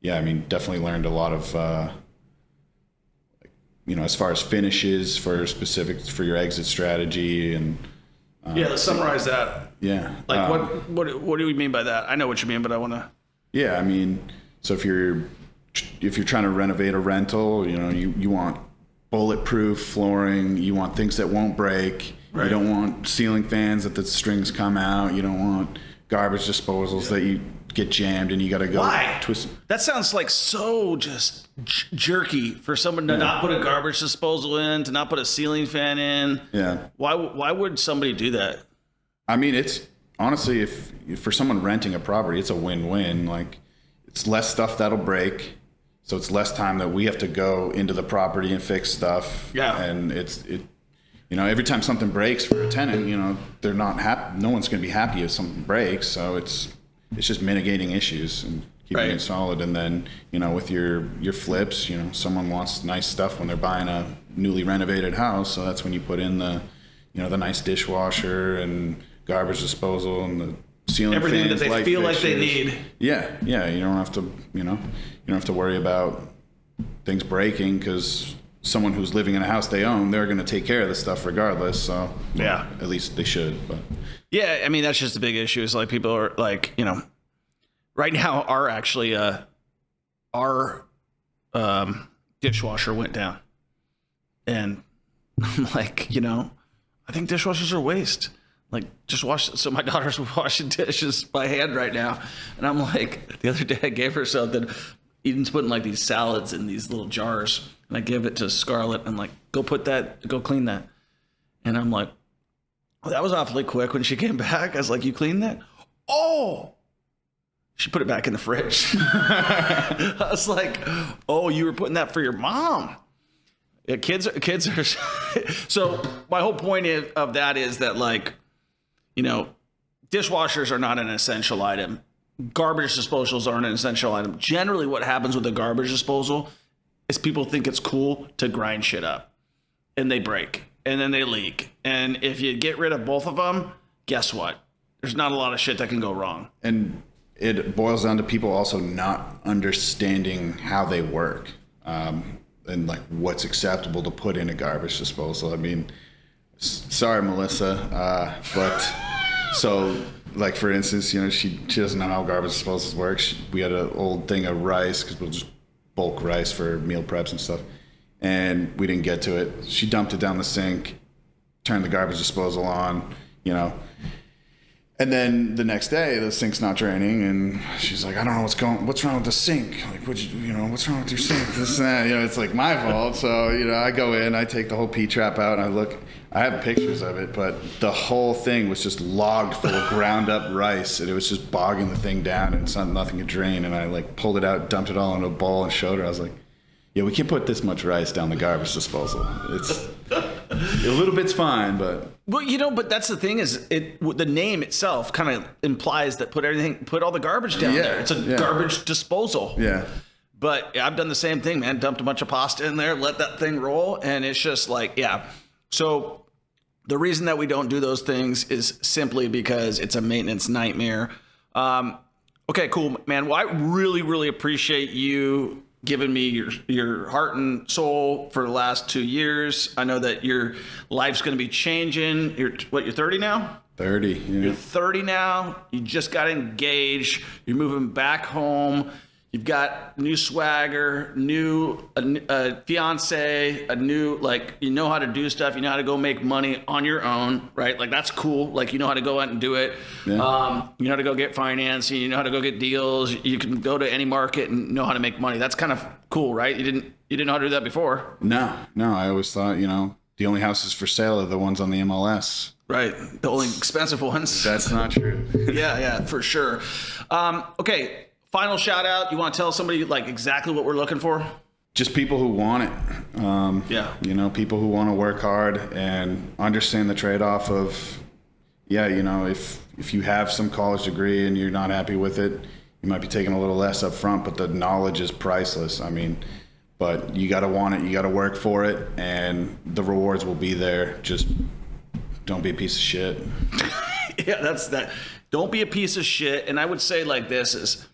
definitely learned a lot of as far as finishes for specifics for your exit strategy and. Let's summarize that. Yeah. Like what do we mean by that? I know what you mean, but I want to. Yeah, I mean, so if you're trying to renovate a rental, you want bulletproof flooring, you want things that won't break. Right. You don't want ceiling fans that the strings come out. You don't want garbage disposals that you get jammed and you got to go twist. That sounds like so just jerky for someone to not put a garbage disposal in, to not put a ceiling fan in. Yeah. Why would somebody do that? I mean, it's honestly, if for someone renting a property, it's a win-win. Like, it's less stuff that'll break, so it's less time that we have to go into the property and fix stuff. Yeah. And every time something breaks for a tenant, they're not happy. No one's going to be happy if something breaks. So it's just mitigating issues and keeping it solid. And then, with your flips, someone wants nice stuff when they're buying a newly renovated house. So that's when you put in the nice dishwasher and garbage disposal and the ceiling everything fans, that they feel fixtures. Like they need. Yeah. You don't have to, you don't have to worry about things breaking, because someone who's living in a house they own, they're going to take care of the stuff regardless. So at least they should. But yeah, I mean, that's just a big issue. Is like people are like, right now our dishwasher went down, and I'm like, I think dishwashers are waste. Like, just wash. So my daughter's washing dishes by hand right now, and I'm like, the other day I gave her something. Eden's putting like these salads in these little jars, and I give it to Scarlett. I'm like, go clean that. And I'm like, well, that was awfully quick when she came back. I was like, you cleaned that? Oh, she put it back in the fridge. I was like, oh, you were putting that for your mom. Yeah, kids are. So my whole point of that is that, like, dishwashers are not an essential item. Garbage disposals aren't an essential item. Generally, what happens with a garbage disposal is people think it's cool to grind shit up, and they break, and then they leak. And if you get rid of both of them, guess what? There's not a lot of shit that can go wrong. And it boils down to people also not understanding how they work, and like what's acceptable to put in a garbage disposal. I mean, sorry, Melissa, but so. Like, for instance, she doesn't know how garbage disposals work. We had an old thing of rice, because we'll just bulk rice for meal preps and stuff. and we didn't get to it. She dumped it down the sink, turned the garbage disposal on, you know. And then the next day, the sink's not draining, and she's like, I don't know what's wrong with the sink? Like, what's wrong with your sink? This and that, you know, it's like my fault. So, you know, I go in, I take the whole P-trap out, and I look. I have pictures of it, but the whole thing was just logged full of ground up rice, and it was just bogging the thing down, and it's nothing could drain. And I like pulled it out, dumped it all in a bowl, and showed her. I was like, yeah, we can't put this much rice down the garbage disposal. It's a little bit's fine, but. Well, you know, but that's the thing is, the name itself kind of implies that put all the garbage down there. It's a garbage disposal. Yeah. But I've done the same thing, man. Dumped a bunch of pasta in there, let that thing roll, and it's just like, yeah. So the reason that we don't do those things is simply because it's a maintenance nightmare. Okay, cool, man. Well, I really, really appreciate you giving me your heart and soul for the last 2 years. I know that your life's going to be changing. You're 30 now? 30, yeah. You're 30 now. You just got engaged. You're moving back home. You've got new swagger, new fiance, a new, like, you know how to do stuff. You know how to go make money on your own, right? Like, that's cool. Like, you know how to go out and do it. Yeah. You know how to go get financing. You know how to go get deals. You can go to any market and know how to make money. That's kind of cool, right? You didn't know how to do that before. No. I always thought, you know, the only houses for sale are the ones on the MLS. Right. The only expensive ones. That's not true. Yeah, for sure. Okay. Final shout out. You want to tell somebody like exactly what we're looking for? Just people who want it. Yeah. You know, people who want to work hard and understand the trade-off of, yeah, you know, if you have some college degree and you're not happy with it, you might be taking a little less up front, but the knowledge is priceless. I mean, but you got to want it. You got to work for it, and the rewards will be there. Just don't be a piece of shit. Yeah, that's that. Don't be a piece of shit. And I would say like this is,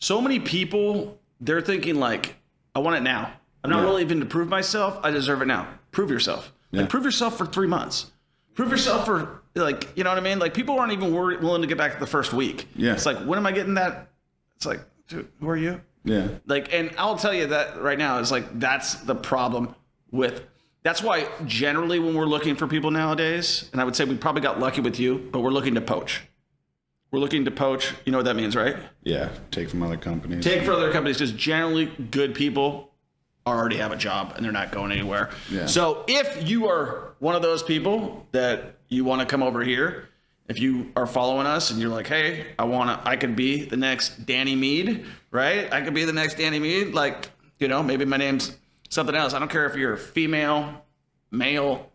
so many people, they're thinking like, I want it now. I'm not really even to prove myself. I deserve it now. Prove yourself. Yeah. Like, prove yourself for 3 months. Prove yourself for, like, you know what I mean? Like, people aren't even willing to get back to the first week. Yeah. It's like, when am I getting that? It's like, dude, who are you? Yeah. Like, and I'll tell you that right now, it's like, that's the problem with, that's why generally when we're looking for people nowadays, and I would say we probably got lucky with you, but we're looking to poach. We're looking to poach. You know what that means, right? Yeah, take from other companies. Take from other companies, because generally good people already have a job and they're not going anywhere. Yeah. So if you are one of those people that you want to come over here, if you are following us and you're like, hey, I could be the next Danny Mead, right? I could be the next Danny Mead. Like, you know, maybe my name's something else. I don't care if you're female, male,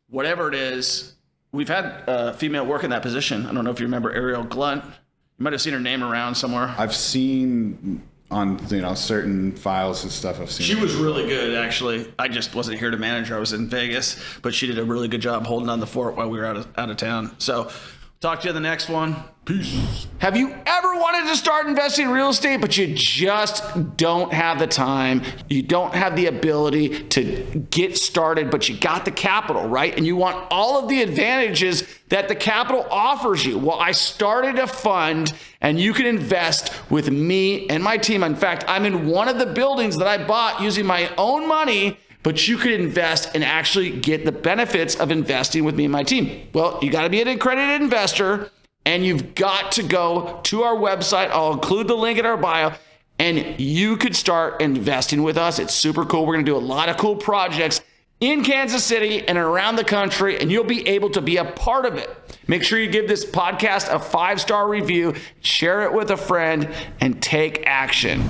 whatever it is. We've had a female work in that position. I don't know if you remember Ariel Glunt. You might have seen her name around somewhere. I've seen on, you know, certain files and stuff. I've seen. She was really good, actually. I just wasn't here to manage her. I was in Vegas, but she did a really good job holding on the fort while we were out of town. So, talk to you in the next one. Peace. Have you ever wanted to start investing in real estate, but you just don't have the time? You don't have the ability to get started, but you got the capital, right? And you want all of the advantages that the capital offers you. Well, I started a fund, and you can invest with me and my team. In fact, I'm in one of the buildings that I bought using my own money, but you could invest and actually get the benefits of investing with me and my team. Well, you got to be an accredited investor, and you've got to go to our website. I'll include the link in our bio, and you could start investing with us. It's super cool. We're going to do a lot of cool projects in Kansas City and around the country, and you'll be able to be a part of it. Make sure you give this podcast a 5-star review, share it with a friend, and take action.